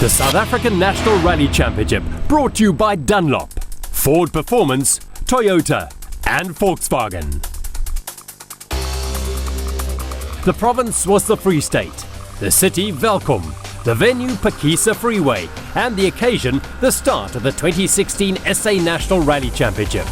The South African National Rally Championship, brought to you by Dunlop, Ford Performance, Toyota and Volkswagen. The province was the Free State, the city Welkom, the venue Phakisa Freeway, and the occasion the start of the 2016 SA National Rally Championship.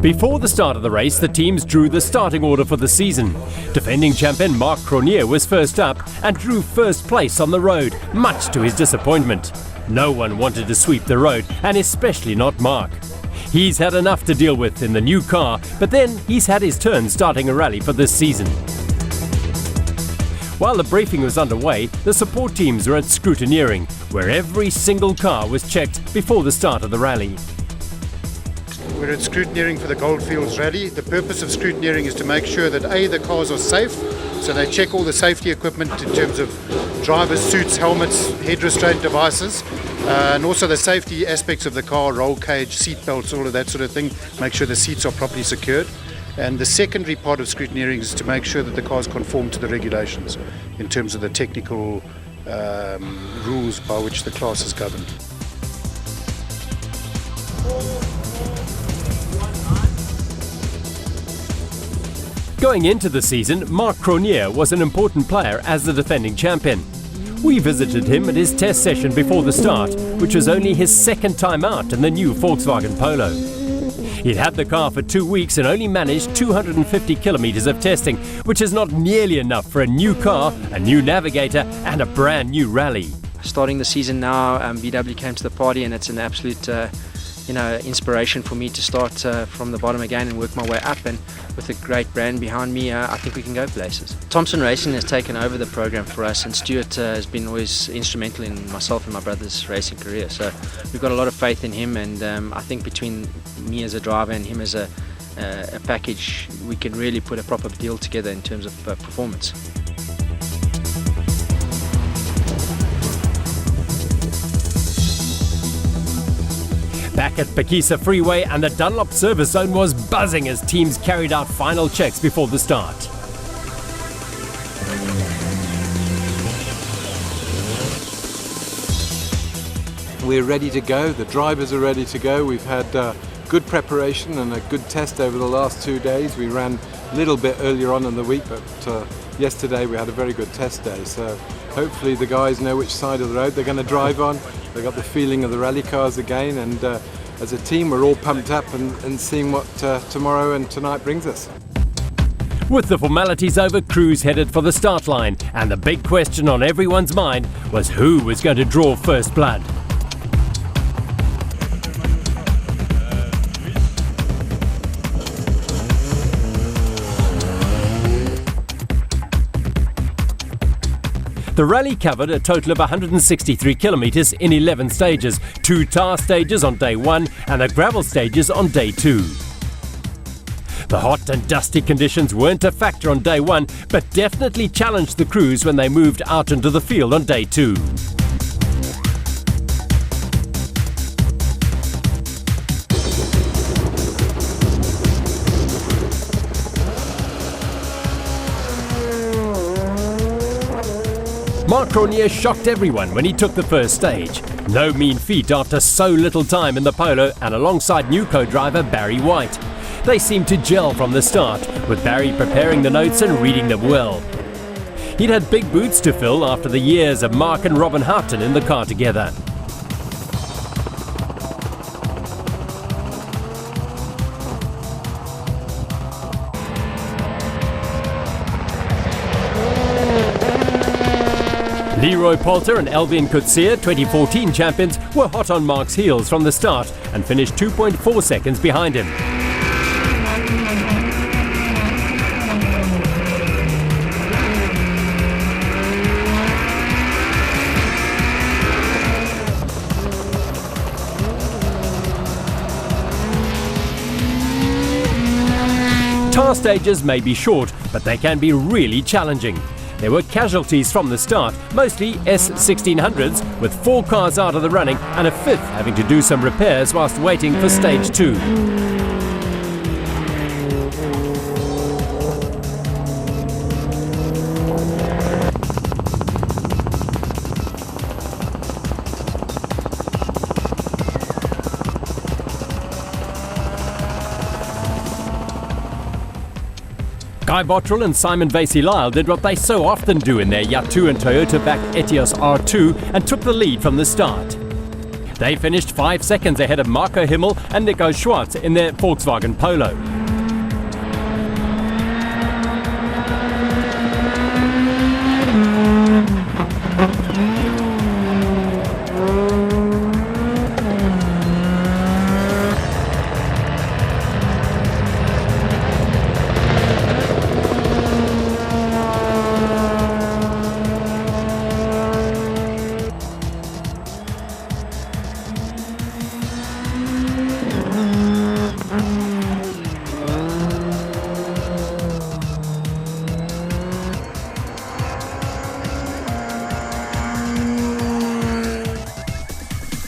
Before the start of the race, the teams drew the starting order for the season. Defending champion Mark Cronier was first up and drew first place on the road, much to his disappointment. No one wanted to sweep the road, and especially not Mark. He's had enough to deal with in the new car, but then he's had his turn starting a rally for this season. While the briefing was underway, the support teams were at scrutineering, where every single car was checked before the start of the rally. We're at scrutineering for the Goldfields Rally. The purpose of scrutineering is to make sure that A, the cars are safe, so they check all the safety equipment in terms of drivers' suits, helmets, head restraint devices, and also the safety aspects of the car, roll cage, seat belts, all of that sort of thing, make sure the seats are properly secured. And the secondary part of scrutineering is to make sure that the cars conform to the regulations in terms of the technical rules by which the class is governed. Going into the season, Mark Cronier was an important player as the defending champion. We visited him at his test session before the start, which was only his second time out in the new Volkswagen Polo. He'd had the car for 2 weeks and only managed 250 kilometers of testing, which is not nearly enough for a new car, a new navigator and a brand new rally. Starting the season now, VW came to the party, and it's an absolute inspiration for me to start from the bottom again and work my way up, and with a great brand behind me, I think we can go places. Thompson Racing has taken over the program for us, and Stuart has been always instrumental in myself and my brother's racing career, so we've got a lot of faith in him, and I think between me as a driver and him as a package, we can really put a proper deal together in terms of performance. Back at Phakisa Freeway, and the Dunlop service zone was buzzing as teams carried out final checks before the start. We're ready to go, the drivers are ready to go. We've had good preparation and a good test over the last 2 days. We ran a little bit earlier on in the week, but yesterday we had a very good test day. So hopefully the guys know which side of the road they're going to drive on. They got the feeling of the rally cars again, and as a team we're all pumped up and seeing what tomorrow and tonight brings us. With the formalities over, crews headed for the start line, and the big question on everyone's mind was who was going to draw first blood. The rally covered a total of 163 kilometres in 11 stages, 2 tar stages on day 1 and the gravel stages on day 2. The hot and dusty conditions weren't a factor on day 1, but definitely challenged the crews when they moved out into the field on day 2. Mark Cronier shocked everyone when he took the first stage. No mean feat after so little time in the Polo, and alongside new co-driver Barry White. They seemed to gel from the start, with Barry preparing the notes and reading them well. He'd had big boots to fill after the years of Mark and Robin Houghton in the car together. Leroy Poulter and Alvin Coetzee, 2014 champions, were hot on Mark's heels from the start and finished 2.4 seconds behind him. Tar stages may be short, but they can be really challenging. There were casualties from the start, mostly S1600s, with 4 cars out of the running and a 5th having to do some repairs whilst waiting for stage 2. Guy Bottrell and Simon Vasey-Lyle did what they so often do in their Yatu and Toyota-backed Etios R2 and took the lead from the start. They finished 5 seconds ahead of Marco Himmel and Nico Schwartz in their Volkswagen Polo.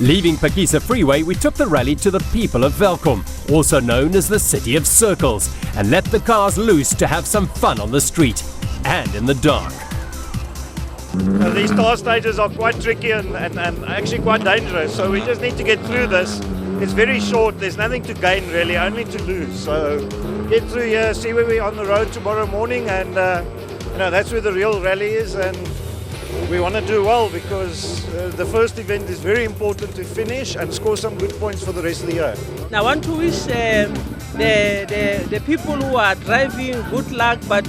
Leaving Pakisa Freeway, we took the rally to the people of Welkom, also known as the City of Circles, and let the cars loose to have some fun on the street and in the dark. These tar stages are quite tricky and actually quite dangerous, so we just need to get through this. It's very short, there's nothing to gain really, only to lose. So get through here, see where we're on the road tomorrow morning, and that's where the real rally is. And we want to do well because the first event is very important to finish and score some good points for the rest of the year. I want to wish the people who are driving good luck, but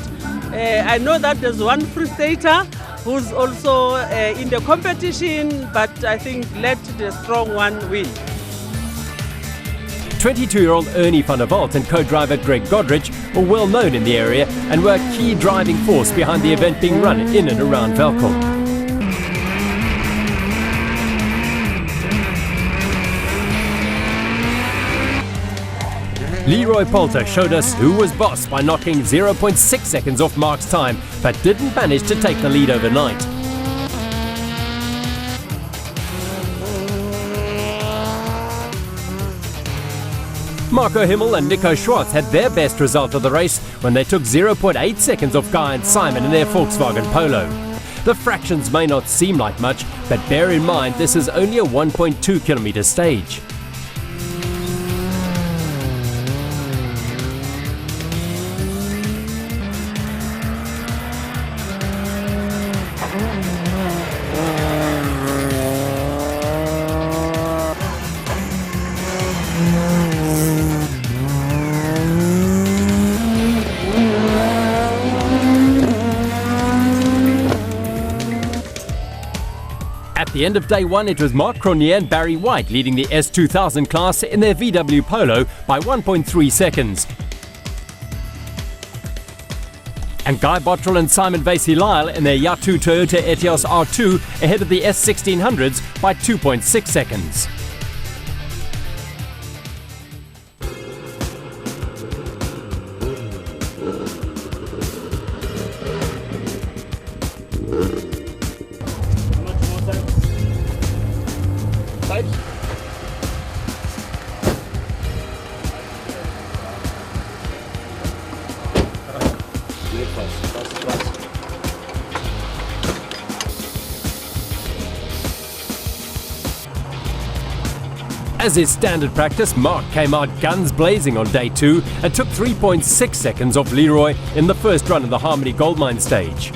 I know that there's one free stater who's also in the competition, but I think let the strong one win. 22-year-old Ernie van der Walt and co-driver Greg Godrich were well known in the area and were a key driving force behind the event being run in and around Welkom. Leroy Poulter showed us who was boss by knocking 0.6 seconds off Mark's time, but didn't manage to take the lead overnight. Marco Himmel and Nico Schwartz had their best result of the race when they took 0.8 seconds off Guy and Simon in their Volkswagen Polo. The fractions may not seem like much, but bear in mind this is only a 1.2 kilometre stage. At the end of day one, it was Mark Cronier and Barry White leading the S2000 class in their VW Polo by 1.3 seconds. And Guy Bottrell and Simon Vasey-Lyle in their Yatu Toyota Etios R2 ahead of the S1600s by 2.6 seconds. As is standard practice, Mark came out guns blazing on day 2 and took 3.6 seconds off Leroy in the first run of the Harmony Goldmine stage.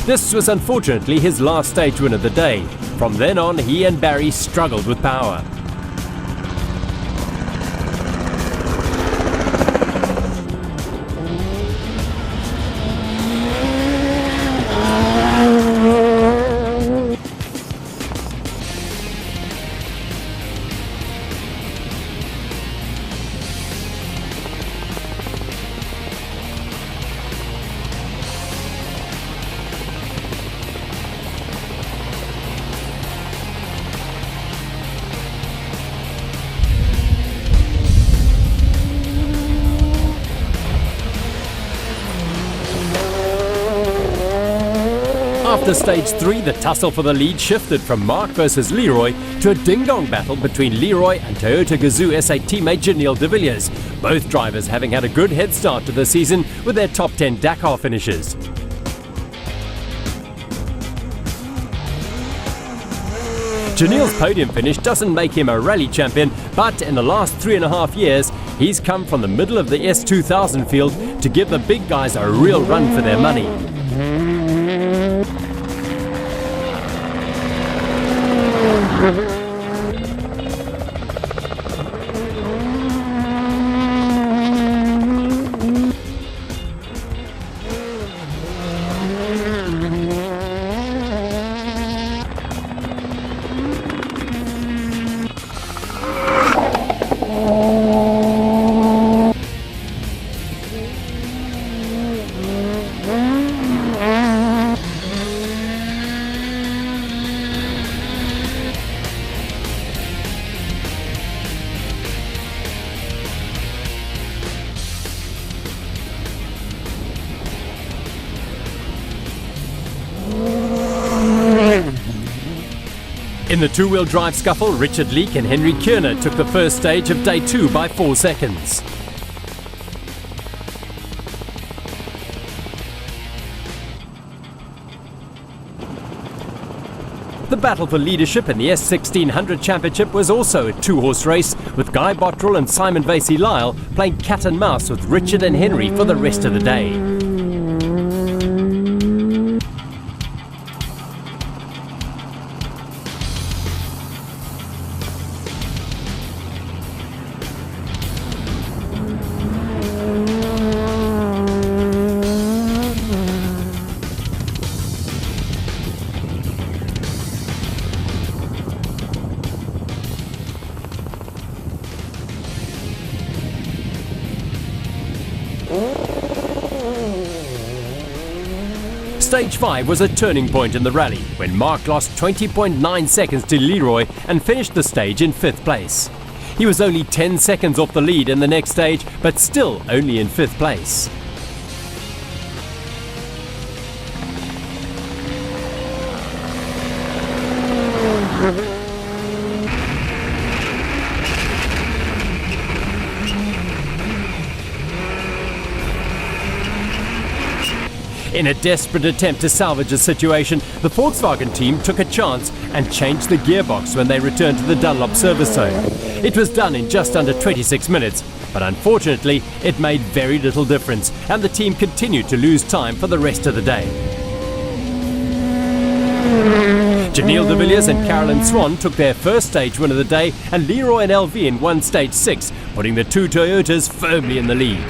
This was unfortunately his last stage win of the day. From then on, he and Barry struggled with power. After stage 3, the tussle for the lead shifted from Mark versus Leroy to a ding-dong battle between Leroy and Toyota Gazoo SA teammate Janelle de Villiers, both drivers having had a good head start to the season with their top 10 Dakar finishes. Janelle's podium finish doesn't make him a rally champion, but in the last 3.5 years, he's come from the middle of the S2000 field to give the big guys a real run for their money. In the two-wheel drive scuffle, Richard Leek and Henry Kierner took the first stage of day 2 by 4 seconds. The battle for leadership in the S1600 Championship was also a two-horse race, with Guy Bottrell and Simon Vasey-Lyle playing cat and mouse with Richard and Henry for the rest of the day. Stage 5 was a turning point in the rally when Mark lost 20.9 seconds to Leroy and finished the stage in 5th place. He was only 10 seconds off the lead in the next stage, but still only in 5th place. In a desperate attempt to salvage the situation, the Volkswagen team took a chance and changed the gearbox when they returned to the Dunlop service zone. It was done in just under 26 minutes, but unfortunately it made very little difference and the team continued to lose time for the rest of the day. Janelle de Villiers and Carolyn Swan took their first stage win of the day, and Leroy and Elvin won stage 6, putting the two Toyotas firmly in the lead.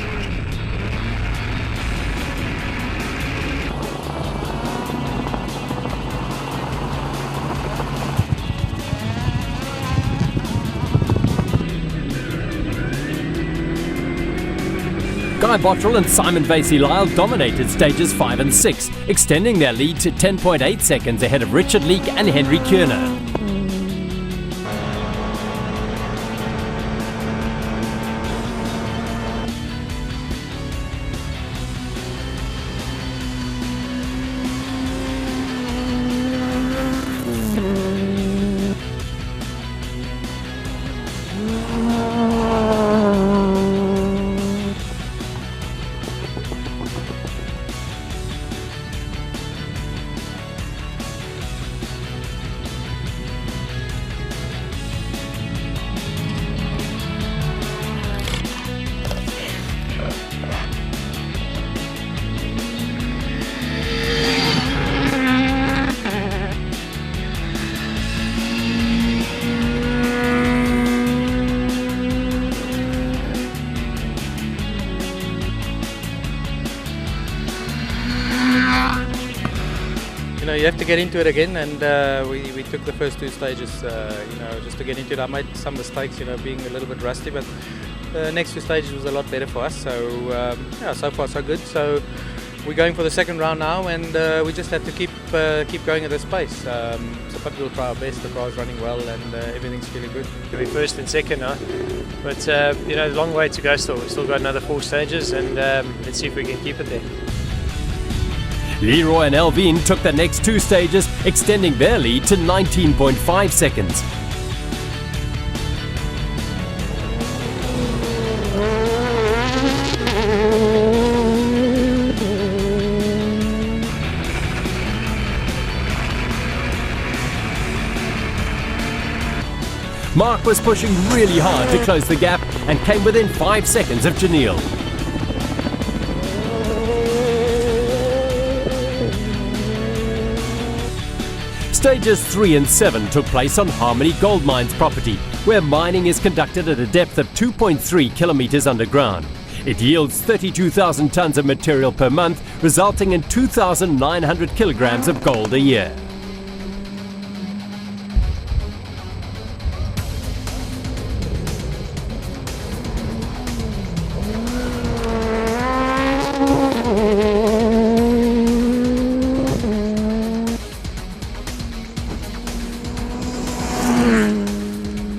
Guy Bottrell and Simon Vasey-Lyle dominated stages 5 and 6, extending their lead to 10.8 seconds ahead of Richard Leek and Henry Kierner. You have to get into it again, and we took the first 2 stages, just to get into it. I made some mistakes, being a little bit rusty, but the next 2 stages was a lot better for us. So so far so good. So we're going for the second round now, and we just have to keep going at this pace. But we'll try our best. The car's running well, and everything's feeling good. We'll be first and second now, but a long way to go still. We've still got another 4 stages, and let's see if we can keep it there. Leroy and Elvin took the next 2 stages, extending their lead to 19.5 seconds. Mark was pushing really hard to close the gap and came within 5 seconds of Janelle. Stages 3 and 7 took place on Harmony Gold Mines property, where mining is conducted at a depth of 2.3 kilometers underground. It yields 32,000 tons of material per month, resulting in 2,900 kilograms of gold a year.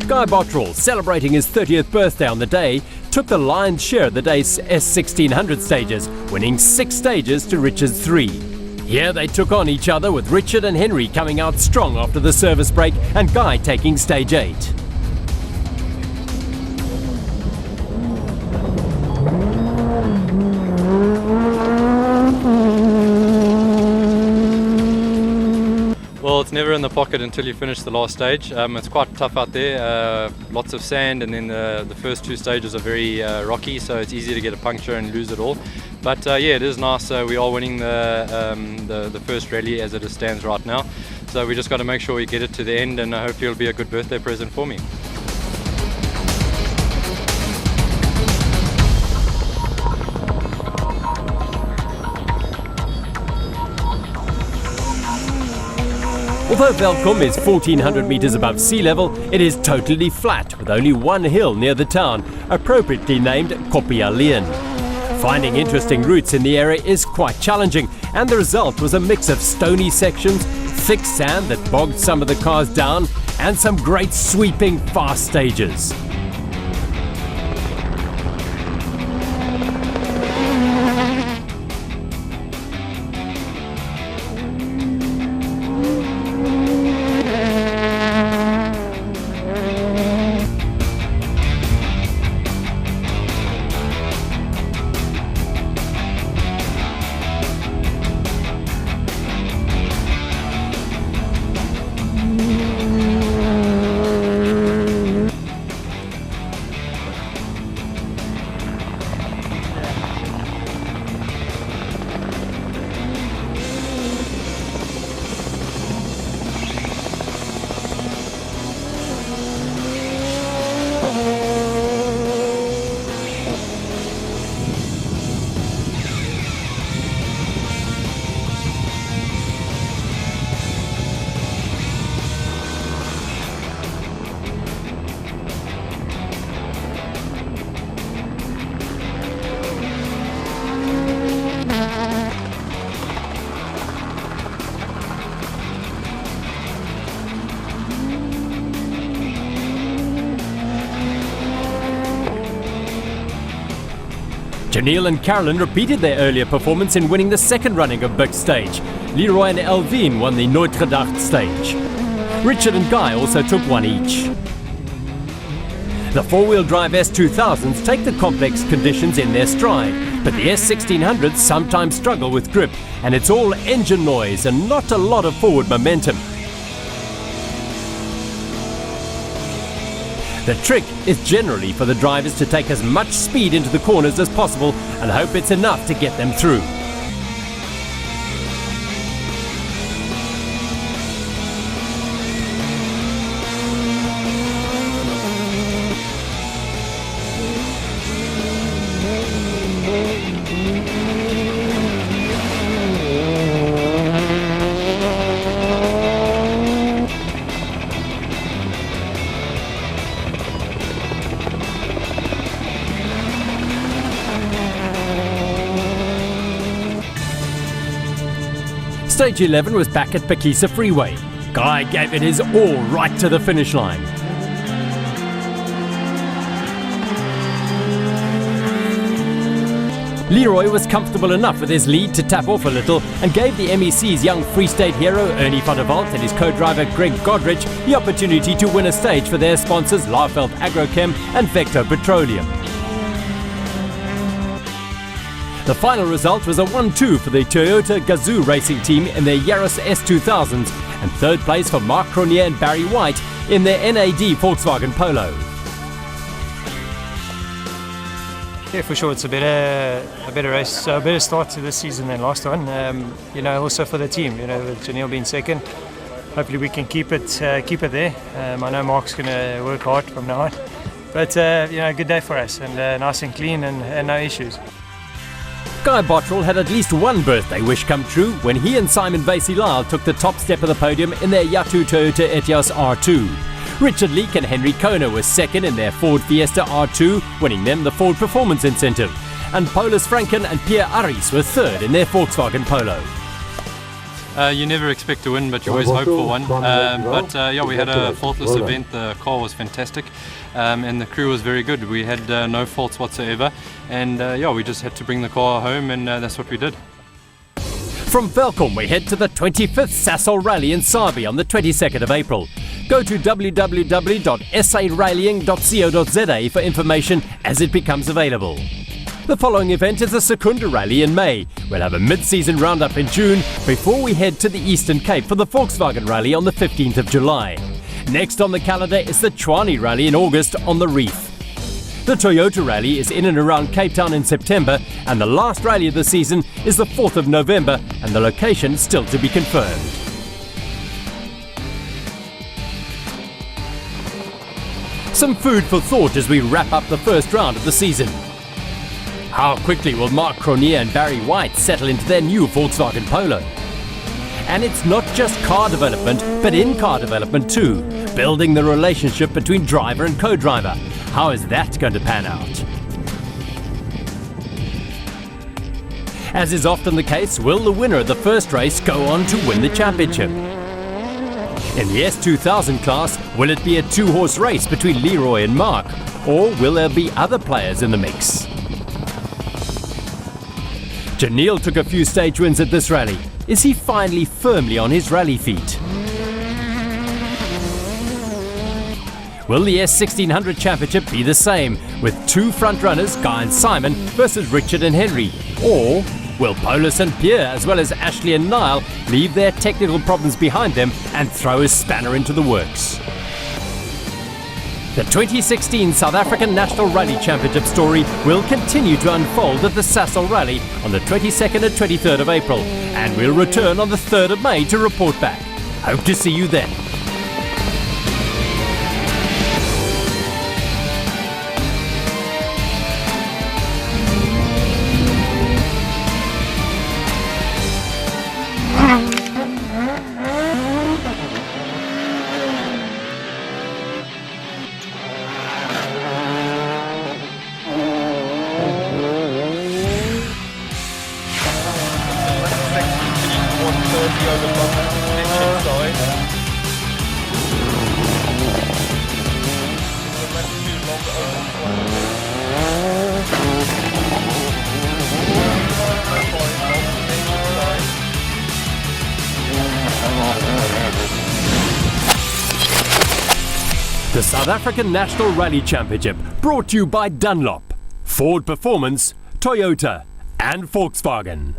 Guy Bottrell, celebrating his 30th birthday on the day, took the lion's share of the day's S1600 stages, winning 6 stages to Richard's 3. Here they took on each other, with Richard and Henry coming out strong after the service break and Guy taking stage 8. Well, it's never in the pocket until you finish the last stage. It's quite tough out there, lots of sand, and then the first 2 stages are very rocky, so it's easy to get a puncture and lose it all. But yeah, it is nice. We are winning the first rally as it stands right now, so we just got to make sure we get it to the end, and hopefully it'll be a good birthday present for me. Although Velkom is 1,400 meters above sea level, it is totally flat, with only one hill near the town, appropriately named Kopialien. Finding interesting routes in the area is quite challenging, and the result was a mix of stony sections, thick sand that bogged some of the cars down, and some great sweeping fast stages. Janelle and Carolyn repeated their earlier performance in winning the second running of Big Stage. Leroy and Elvin won the Nooit Gedacht stage. Richard and Guy also took one each. The 4-wheel drive S2000s take the complex conditions in their stride, but the S1600s sometimes struggle with grip, and it's all engine noise and not a lot of forward momentum. The trick is generally for the drivers to take as much speed into the corners as possible and hope it's enough to get them through. Stage 11 was back at Pakisa Freeway. Guy gave it his all right to the finish line. Leroy was comfortable enough with his lead to tap off a little and gave the MEC's young Free State hero Ernie van der Walt and his co-driver Greg Godrich the opportunity to win a stage for their sponsors Laufeld Agrochem and Vector Petroleum. The final result was a 1-2 for the Toyota Gazoo racing team in their Yaris S2000s and third place for Mark Cronier and Barry White in their NAD Volkswagen Polo. Yeah, for sure, it's a better race, a better start to this season than last one. Also for the team, with Janelle being second, hopefully we can keep it there. I know Mark's going to work hard from now on, but a good day for us and nice and clean and no issues. Guy Bottrell had at least one birthday wish come true when he and Simon Vasey-Lyle took the top step of the podium in their Yatu Toyota Etios R2. Richard Leake and Henry Kona were second in their Ford Fiesta R2, winning them the Ford Performance Incentive. And Paulus Franken and Pierre Aris were third in their Volkswagen Polo. You never expect to win, but you always hope for one. We had a faultless event. The car was fantastic, and the crew was very good. We had no faults whatsoever, and we just had to bring the car home, and that's what we did. From Velkom, we head to the 25th Sasol Rally in Sabi on the 22nd of April. Go to www.sarallying.co.za for information as it becomes available. The following event is the Secunda Rally in May. We'll have a mid-season roundup in June before we head to the Eastern Cape for the Volkswagen Rally on the 15th of July. Next on the calendar is the Tshwane Rally in August on the Reef. The Toyota Rally is in and around Cape Town in September, and the last rally of the season is the 4th of November, and the location still to be confirmed. Some food for thought as we wrap up the first round of the season. How quickly will Mark Cronier and Barry White settle into their new Volkswagen Polo? And it's not just car development, but in-car development too, building the relationship between driver and co-driver. How is that going to pan out? As is often the case, will the winner of the first race go on to win the championship? In the S2000 class, will it be a two-horse race between Leroy and Mark, or will there be other players in the mix? Janelle took a few stage wins at this rally. Is he finally firmly on his rally feet? Will the S1600 Championship be the same, with two front runners, Guy and Simon, versus Richard and Henry? Or will Paulus and Pierre, as well as Ashley and Niall, leave their technical problems behind them and throw a spanner into the works? The 2016 South African National Rally Championship story will continue to unfold at the Sasol Rally on the 22nd and 23rd of April, and we'll return on the 3rd of May to report back. Hope to see you then. The South African National Rally Championship, brought to you by Dunlop, Ford Performance, Toyota and Volkswagen.